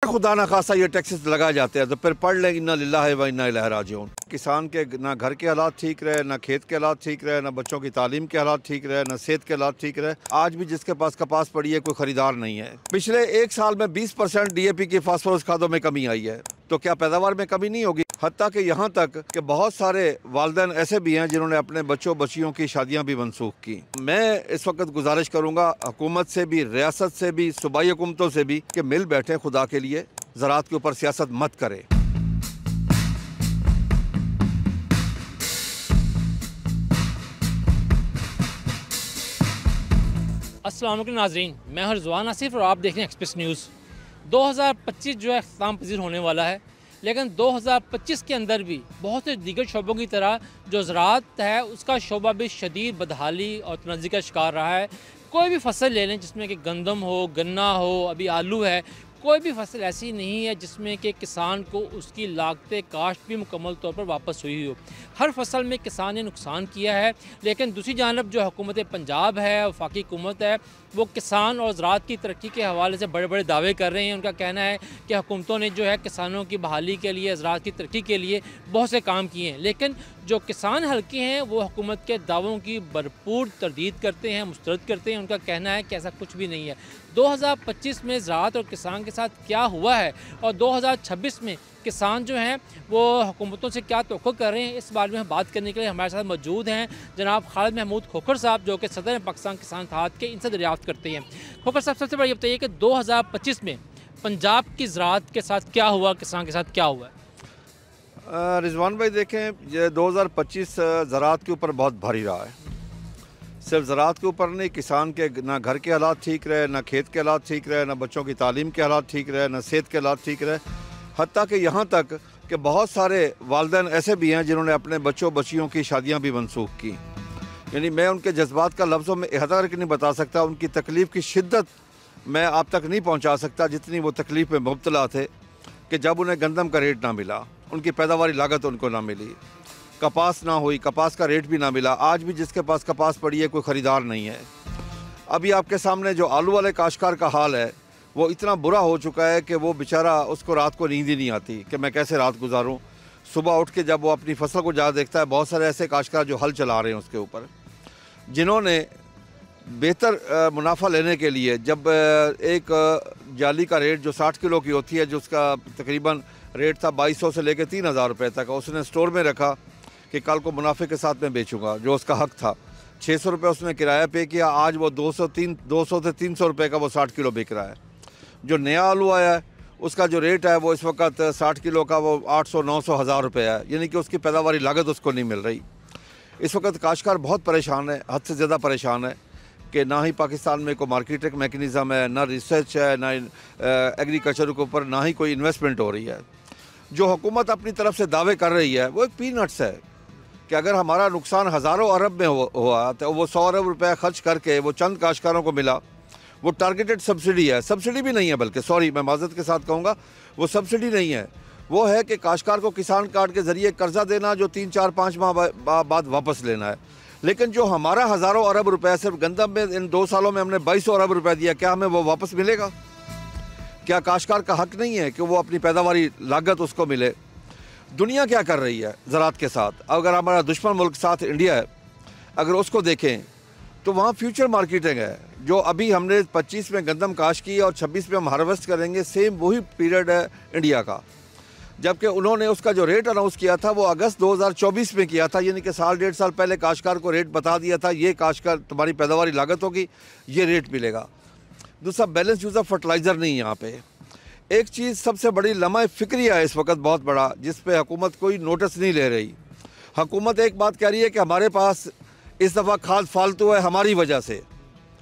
खुदा ना खासा ये टैक्सेस लगाए जाते हैं तो फिर पढ़ लें इन्ना लिल्लाहि व इन्ना इलैहि राजिऊन। किसान के ना घर के हालात ठीक रहे, ना खेत के हालात ठीक रहे, ना बच्चों की तालीम के हालात ठीक रहे, ना सेहत के हालात ठीक रहे। आज भी जिसके पास कपास पड़ी है कोई खरीदार नहीं है। पिछले 1 साल में 20% DAP की फास्फोरस खादों में कमी आई है, तो क्या पैदावार में कमी नहीं होगी? हत्ता कि यहाँ तक कि बहुत सारे वालिदैन ऐसे भी हैं जिन्होंने अपने बच्चों बच्चियों की शादियाँ भी मनसूख की। मैं इस वक्त गुजारिश करूँगा हुकूमत से भी, रियासत से भी, सूबाई हुकूमतों से भी कि मिल बैठे खुदा के लिए, ज़राअत के ऊपर सियासत मत करें। अस्सलाम वालेकुम नाज़रीन, मैं हूं रिज़वान आसिफ और आप देख रहे हैं एक्सप्रेस न्यूज़। 2025 जो है इख्तिताम पजीर होने वाला है, लेकिन 2025 के अंदर भी बहुत से दीगर शोबों की तरह जो ज़राअत है उसका शोबा भी शदीद बदहाली और तनज़्ज़ी का शिकार रहा है। कोई भी फसल ले लें जिसमें कि गंदम हो, गन्ना हो, अभी आलू है, कोई भी फसल ऐसी नहीं है जिसमें कि किसान को उसकी लागत काश्त भी मुकम्मल तौर पर वापस हुई हो। हर फसल में किसान ने नुकसान किया है, लेकिन दूसरी जानब जो हुकूमत पंजाब है, वफाकी हुकूमत है, वो किसान और ज़राअत की तरक्की के हवाले से बड़े बड़े दावे कर रहे हैं। उनका कहना है कि हुकूमतों ने जो है किसानों की बहाली के लिए, ज़राअत की तरक्की के लिए बहुत से काम किए हैं, लेकिन जो किसान हल्के हैं वो हुकूमत के दावों की भरपूर तरदीद करते हैं, मुस्तरद करते हैं। उनका कहना है कि ऐसा कुछ भी नहीं है। 2025 में ज़राअत और किसान के साथ क्या हुआ है और 2026 में किसान जो हैं वो हुकूमतों से क्या तवक्को कर रहे हैं, इस बारे में हम बात करने के लिए हमारे साथ मौजूद हैं जनाब खालिद महमूद खोखर साहब, जो कि सदर पाकिस्तान किसान इत्तेहाद के, इनसे दरियाफ्त करते हैं। खोखर साहब, सबसे बड़ा ये बताइए कि 2025 में पंजाब की ज़राअत के साथ क्या हुआ, किसान के साथ क्या हुआ है? रिजवान भाई देखें, ये 2025 ज़राअत के ऊपर बहुत भारी रहा है। सिर्फ ज़राअत के ऊपर नहीं, किसान के ना घर के हालात ठीक रहे, ना खेत के हालात ठीक रहे, ना बच्चों की तालीम के हालात ठीक रहे, ना सेहत के हालात ठीक रहे। हत्ता कि यहाँ तक कि बहुत सारे वालिदैन ऐसे भी हैं जिन्होंने अपने बच्चों बच्चियों की शादियाँ भी मनसूख की। यानी मैं उनके जज्बात का लफ्ज़ों में इहता करके नहीं बता सकता, उनकी तकलीफ़ की शिद्दत मैं आप तक नहीं पहुँचा सकता, जितनी वो तकलीफ़ में मुब्तला थे कि जब उन्हें गंदम का रेट ना मिला, उनकी पैदावारी लागत उनको ना मिली, कपास ना हुई, कपास का रेट भी ना मिला। आज भी जिसके पास कपास पड़ी है कोई ख़रीदार नहीं है। अभी आपके सामने जो आलू वाले काश्तकार का हाल है वो इतना बुरा हो चुका है कि वो बेचारा, उसको रात को नींद ही नहीं आती कि मैं कैसे रात गुजारूं। सुबह उठ के जब वो अपनी फसल को जा देखता है, बहुत सारे ऐसे काश्तकार जो हल चला रहे हैं उसके ऊपर, जिन्होंने बेहतर मुनाफा लेने के लिए जब एक जाली का रेट जो 60 किलो की होती है, जो उसका तकरीबन रेट था 2200 से लेकर 3000 रुपये तक, उसने स्टोर में रखा कि कल को मुनाफे के साथ में बेचूंगा, जो उसका हक था। 600 रुपये उसने किराया पे किया, आज वो 200 से 300 रुपये का वो 60 किलो बिक रहा है। जो नया आलू आया है उसका जो रेट है वो इस वक्त 60 किलो का वो 800, 900, 1000 रुपये है, यानी कि उसकी पैदावारी लागत उसको नहीं मिल रही। इस वक्त काश्तकार बहुत परेशान है, हद से ज़्यादा परेशान है कि ना ही पाकिस्तान में कोई मार्केटिंग मैकेनिज़्म है, ना रिसर्च है, ना एग्रीकल्चर के ऊपर ना ही कोई इन्वेस्टमेंट हो रही है। जो हुकूमत अपनी तरफ से दावे कर रही है वो एक पीनट्स है कि अगर हमारा नुकसान हज़ारों अरब में हुआ तो वो 100 अरब रुपये खर्च करके वो चंद काश्तकारों को मिला, वो टारगेटेड सब्सिडी है। सब्सिडी भी नहीं है, बल्कि सॉरी मैं माज़रत के साथ कहूँगा, वो सब्सिडी नहीं है, वो है कि काश्तकार को किसान कार्ड के ज़रिए कर्जा देना जो 3, 4, 5 माह बाद वापस लेना है। लेकिन जो हमारा हज़ारों अरब रुपए सिर्फ गंदम में इन 2 सालों में हमने 2200 अरब रुपए दिया, क्या हमें वो वापस मिलेगा? क्या काश्तकार का हक नहीं है कि वो अपनी पैदावारी लागत उसको मिले? दुनिया क्या कर रही है ज़राअत के साथ? अगर हमारा दुश्मन मुल्क साथ इंडिया है, अगर उसको देखें तो वहाँ फ्यूचर मार्केटिंग है। जो अभी हमने 25 में गंदम काश की और 26 में हम हार्वेस्ट करेंगे, सेम वही पीरियड है इंडिया का, जबकि उन्होंने उसका जो रेट अनाउंस किया था वो अगस्त 2024 में किया था, यानी कि साल 1.5 साल पहले काश्तकार को रेट बता दिया था, ये काश्तकार तुम्हारी पैदावारी लागत होगी, ये रेट मिलेगा। दूसरा, बैलेंस यूज़ ऑफ फर्टिलाइज़र नहीं है यहाँ पे। एक चीज़ सबसे बड़ी लम्हा फ़िक्रिया है इस वक्त बहुत बड़ा, जिस पे हुकूमत कोई नोटिस नहीं ले रही। हुकूमत एक बात कह रही है कि हमारे पास इस दफ़ा खाद फालतू है हमारी वजह से।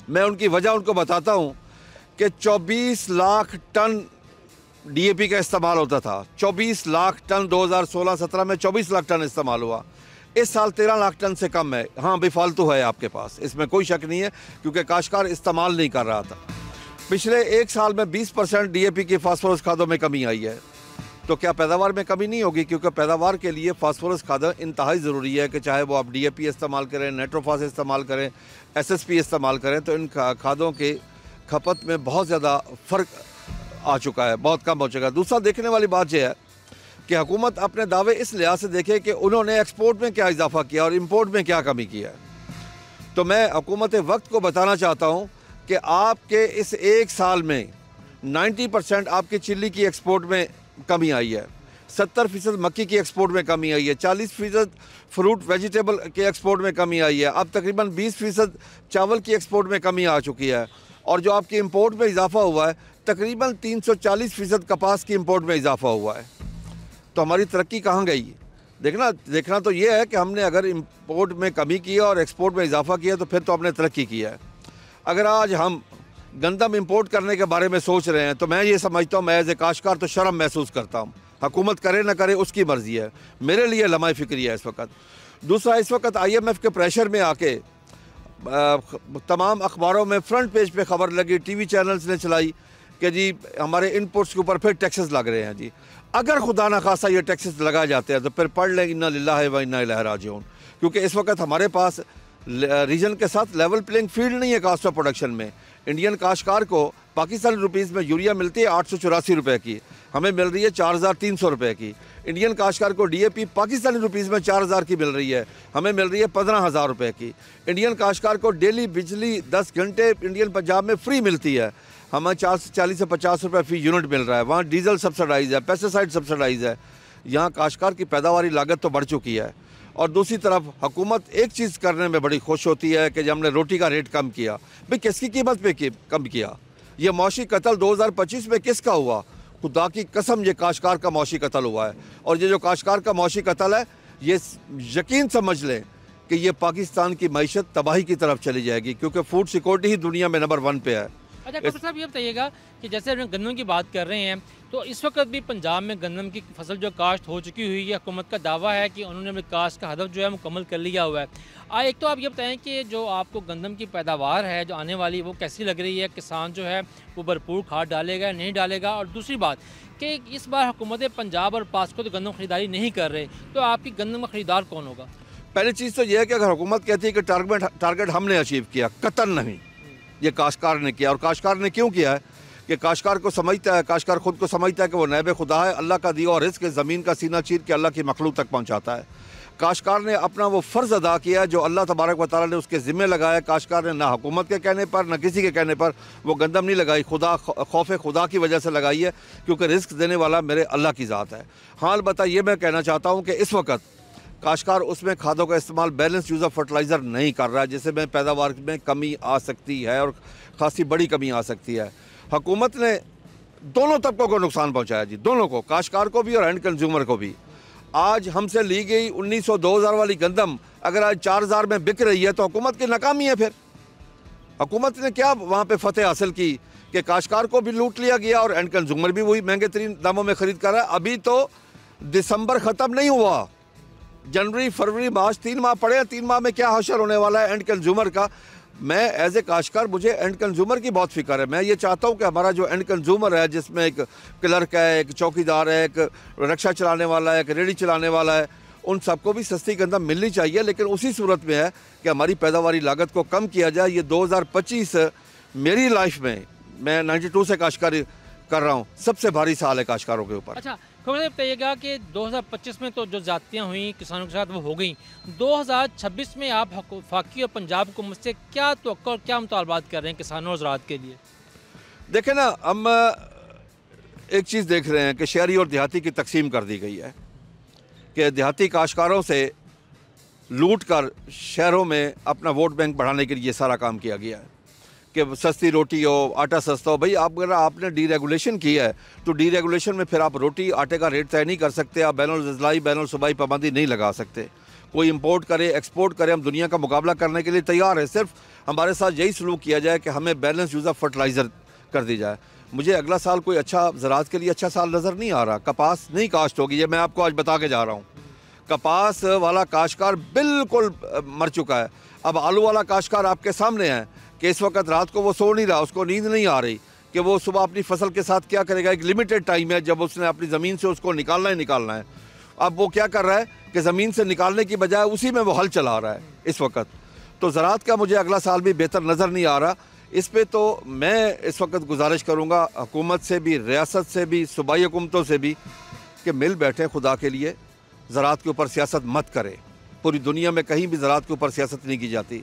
मैं उनकी वजह उनको बताता हूँ कि 24 लाख टन DAP का इस्तेमाल होता था। 24 लाख टन 2016-17 में 24 लाख टन इस्तेमाल हुआ। इस साल 13 लाख टन से कम है। हाँ, बेफालतू है आपके पास, इसमें कोई शक नहीं है, क्योंकि काश्तकार इस्तेमाल नहीं कर रहा था। पिछले 1 साल में 20% DAP की फास्फोरस खादों में कमी आई है, तो क्या पैदावार में कमी नहीं होगी? क्योंकि पैदावार के लिए फास्फोरस खाद इंतहाई ज़रूरी है कि चाहे वो आप DAP इस्तेमाल करें, नाइट्रोफास इस्तेमाल करें, SSP इस्तेमाल करें, तो इन खादों की खपत में बहुत ज़्यादा फ़र्क आ चुका है, बहुत कम हो चुका है। दूसरा देखने वाली बात यह है कि हुकूमत अपने दावे इस लिहाज से देखे कि उन्होंने एक्सपोर्ट में क्या इजाफा किया और इम्पोर्ट में क्या कमी किया है। तो मैं हुकूमत वक्त को बताना चाहता हूँ कि आपके इस एक साल में 90% आपकी चिल्ली की एक्सपोर्ट में कमी आई है, 70% मक्की की एक्सपोर्ट में कमी आई है, 40% फ्रूट वेजिटेबल के एक्सपोर्ट में कमी आई है, अब तकरीबन 20% चावल की एक्सपोर्ट में कमी आ चुकी है, और जो आपकी इंपोर्ट में इजाफा हुआ है तकरीबन 340% कपास की इंपोर्ट में इजाफा हुआ है। तो हमारी तरक्की कहाँ गई? देखना तो ये है कि हमने अगर इंपोर्ट में कमी की है और एक्सपोर्ट में इजाफा किया तो फिर तो हमने तरक्की की है। अगर आज हम गंदम इंपोर्ट करने के बारे में सोच रहे हैं तो मैं ये समझता हूँ, मैं एज ए काश्तकार तो शर्म महसूस करता हूँ। हुकूमत करे ना करे उसकी मर्ज़ी है, मेरे लिए लम्हा फ़िक्री है इस वक्त। दूसरा, इस वक्त IMF के प्रेशर में आके तमाम अखबारों में फ्रंट पेज पे खबर लगी, TV चैनल्स ने चलाई कि जी हमारे इनपुट्स के ऊपर फिर टैक्सेस लग रहे हैं। जी अगर खुदा ना खासा ये टैक्सेस लगाए जाते हैं तो फिर पढ़ लें इन्ना लिल्लाहि व इन्ना इलैहि राजिऊन, क्योंकि इस वक्त हमारे पास रीजन के साथ लेवल प्लेइंग फील्ड नहीं है कास्ट ऑफ प्रोडक्शन में। इंडियन काश्तकार को पाकिस्तानी रुपीज़ में यूरिया मिलती है 884 रुपये की, हमें मिल रही है 4300 रुपये की। इंडियन काश्तकार को DAP पाकिस्तानी रुपीज़ में 4000 की मिल रही है, हमें मिल रही है 15000 रुपये की। इंडियन काश्तकार को डेली बिजली 10 घंटे इंडियन पंजाब में फ्री मिलती है, हमें 40 से 50 रुपये फी यूनिट मिल रहा है। वहाँ डीजल सब्सिडाइज है, पेस्टिसाइड सब्सिडाइज है। यहाँ काश्तकार की पैदावारी लागत तो बढ़ चुकी है। और दूसरी तरफ हुकूमत एक चीज़ करने में बड़ी खुश होती है कि जब हमने रोटी का रेट कम किया। भाई किसकी कीमत पे कम किया? ये मौशी कत्ल 2025 में किसका हुआ? खुदा की कसम ये काश्तकार का मौशी कत्ल हुआ है। और ये जो काश्तकार का मौशी कत्ल है, ये यकीन समझ लें कि ये पाकिस्तान की मईशत तबाही की तरफ चली जाएगी, क्योंकि फूड सिक्योरिटी ही दुनिया में नंबर 1 पे है। अच्छा डॉक्टर साहब, ये बताइएगा कि जैसे हम गंदम की बात कर रहे हैं तो इस वक्त भी पंजाब में गंदम की फसल जो काश्त हो चुकी हुई है, हुकूमत का दावा है कि उन्होंने अपनी काश्त का हदफ जो है मुकम्मल कर लिया हुआ है। एक तो आप ये बताएं कि जो आपको गंदम की पैदावार है जो आने वाली, वो कैसी लग रही है? किसान जो है वो भरपूर खाद डालेगा नहीं डालेगा? और दूसरी बात कि इस बार हुकूमत पंजाब और पास्को तो गंदम खरीदारी नहीं कर रहे, तो आपकी गंदम का ख़रीदार कौन होगा? पहली चीज़ तो यह है कि अगर हुकूमत कहती है कि टारगेट हमने अचीव किया, कतन नहीं, ये काश्तकार ने किया। और काश्तकार ने क्यों किया है कि काश्तकार को समझता है, काश्तकार खुद को समझता है कि वो नायब खुदा है, अल्लाह का दिया और रिज़्क़ ज़मीन का सीना चीर के अल्लाह की मखलूक तक पहुँचाता है। काश्तकार ने अपना वो फ़र्ज़ अदा किया जो अल्लाह तबारक व तआला ने उसके ज़िम्मे लगाया। काश्तकार ने ना हुकूमत के कहने पर ना किसी के कहने पर वो गंदम नहीं लगाई, खौफ खुदा की वजह से लगाई है, क्योंकि रिज़्क़ देने वाला मेरे अल्लाह की ज़ात है। हाँ, अलबत्ता ये मैं कहना चाहता हूँ कि इस वक्त काश्तकार उसमें खादों का इस्तेमाल बैलेंस यूज़ ऑफ फर्टिलाइज़र नहीं कर रहा है, जिससे में पैदावार में कमी आ सकती है और ख़ासी बड़ी कमी आ सकती है। हुकूमत ने दोनों तबकों को नुकसान पहुंचाया जी, दोनों को, काश्तकार को भी और एंड कंज्यूमर को भी। आज हमसे ली गई 1900-2000 वाली गंदम अगर आज 4000 में बिक रही है तो हुकूमत की नाकामी है। फिर हुकूमत ने क्या वहाँ पे फतेह हासिल की कि काश्तकार को भी लूट लिया गया और एंड कंज्यूमर भी वही महंगे तरीन दामों में ख़रीद कर रहा है। अभी तो दिसंबर ख़त्म नहीं हुआ, जनवरी, फरवरी, मार्च 3 माह पड़े हैं। 3 माह में क्या हशर होने वाला है एंड कंज्यूमर का? मैं एज ए काश्तकार, मुझे एंड कंज्यूमर की बहुत फिक्र है। मैं ये चाहता हूँ कि हमारा जो एंड कंज्यूमर है, जिसमें एक क्लर्क है, एक चौकीदार है, एक रिक्शा चलाने वाला है, एक रेडी चलाने वाला है, उन सबको भी सस्ती गंदम मिलनी चाहिए। लेकिन उसी सूरत में है कि हमारी पैदावारी लागत को कम किया जाए। ये 2025 मेरी लाइफ में, मैं 92 से काश्तकारी कर रहा हूँ, सबसे भारी साल है काश्तकारों के ऊपर। अच्छा, खबर बताइएगा कि 2025 में तो जो ज़्यादतियाँ हुई किसानों के साथ वो हो गई, 2026 में आप वफाकी और पंजाब हुकूमत से क्या तवक्को और क्या मुतालबात कर रहे हैं किसानों और ज़राअत के लिए? देखें ना, हम एक चीज़ देख रहे हैं कि शहरी और देहाती की तकसीम कर दी गई है कि देहाती काश्तकारों से लूट कर शहरों में अपना वोट बैंक बढ़ाने के लिए सारा काम किया गया है कि सस्ती रोटी हो, आटा सस्ता हो। भाई आप अगर आपने डीरेगुलेशन की है तो डीरेगुलेशन में फिर आप रोटी आटे का रेट तय नहीं कर सकते, आप बैनुल-ज़िलाई बैनुल-सूबाई पाबंदी नहीं लगा सकते। कोई इंपोर्ट करे, एक्सपोर्ट करे, हम दुनिया का मुकाबला करने के लिए तैयार है। सिर्फ हमारे साथ यही सलूक किया जाए कि हमें बैलेंस यूज़ ऑफ फर्टिलाइज़र कर दी जाए। मुझे अगला साल कोई अच्छा ज़राअत के लिए अच्छा साल नज़र नहीं आ रहा। कपास नहीं काश्त होगी, ये मैं आपको आज बता के जा रहा हूँ। कपास वाला काश्तकार बिल्कुल मर चुका है। अब आलू वाला काश्तकार आपके सामने है कि इस वक्त रात को वो सो नहीं रहा, उसको नींद नहीं आ रही कि वो सुबह अपनी फसल के साथ क्या करेगा। एक लिमिटेड टाइम है जब उसने अपनी ज़मीन से उसको निकालना ही निकालना है। अब वो क्या कर रहा है कि ज़मीन से निकालने की बजाय उसी में वो हल चला रहा है इस वक्त। तो ज़राअत का मुझे अगला साल भी बेहतर नज़र नहीं आ रहा। इस पे तो मैं इस वक्त गुजारिश करूँगा हुकूमत से भी, रियासत से भी, सूबाई हुकूमतों से भी कि मिल बैठे खुदा के लिए, ज़राअत के ऊपर सियासत मत करें। पूरी दुनिया में कहीं भी ज़राअत के ऊपर सियासत नहीं की जाती।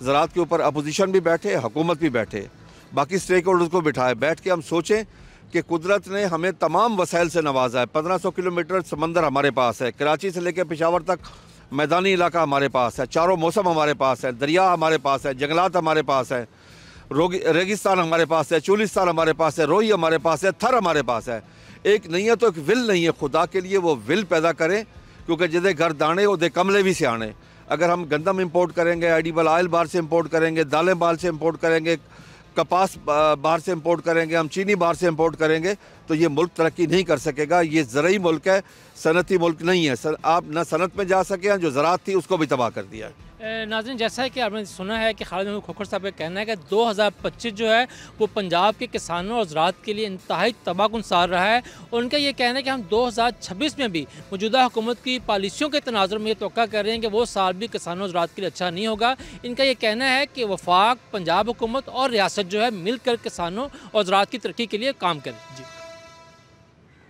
ज़राअत के ऊपर अपोजिशन भी बैठे, हुकूमत भी बैठे, बाकी स्टेक होल्डर्स को बिठाए, बैठ के हम सोचें कि कुदरत ने हमें तमाम वसाइल से नवाजा है। 1500 किलोमीटर समंदर हमारे पास है, कराची से लेकर पेशावर तक मैदानी इलाका हमारे पास है, चारों मौसम हमारे पास है, दरिया हमारे पास है, जंगलात हमारे पास है, रेगिस्तान हमारे पास है, चोलिस्तान हमारे पास है, रोही हमारे पास है, थर हमारे पास है। एक नहीं है तो एक विल नहीं है। खुदा के लिए वो विल पैदा करें, क्योंकि जिदे घर दाने ओदे कमले भी सियाने। अगर हम गंदम इंपोर्ट करेंगे, एडिबल ऑयल बाहर से इंपोर्ट करेंगे, दालें बाहर से इंपोर्ट करेंगे, कपास बाहर से इंपोर्ट करेंगे, हम चीनी बाहर से इंपोर्ट करेंगे, तो ये मुल्क तरक्की नहीं कर सकेगा। ये ज़रई मुल्क है, सनती मुल्क नहीं है। आप न सनत में जा सके हैं, जो ज़राअत थी उसको भी तबाह कर दिया है। नाज़रीन, जैसा है कि आपने सुना है कि खालिद महमूद खोखर साहब का कहना है कि 2025 जो है वो पंजाब के किसानों और ज़राअत के लिए इंतहाई तबाहकुन साल रहा है। और उनका ये कहना है कि हम 2026 में भी मौजूदा हुकूमत की पॉलिसियों के तनाज़ुर में ये तवक्का कर रहे हैं कि वो साल भी किसानों और ज़राअत के लिए अच्छा नहीं होगा। इनका ये कहना है कि वफाक, पंजाब हुकूमत और रियासत जो है मिलकर किसानों और ज़राअत की तरक्की के लिए काम करें। जी।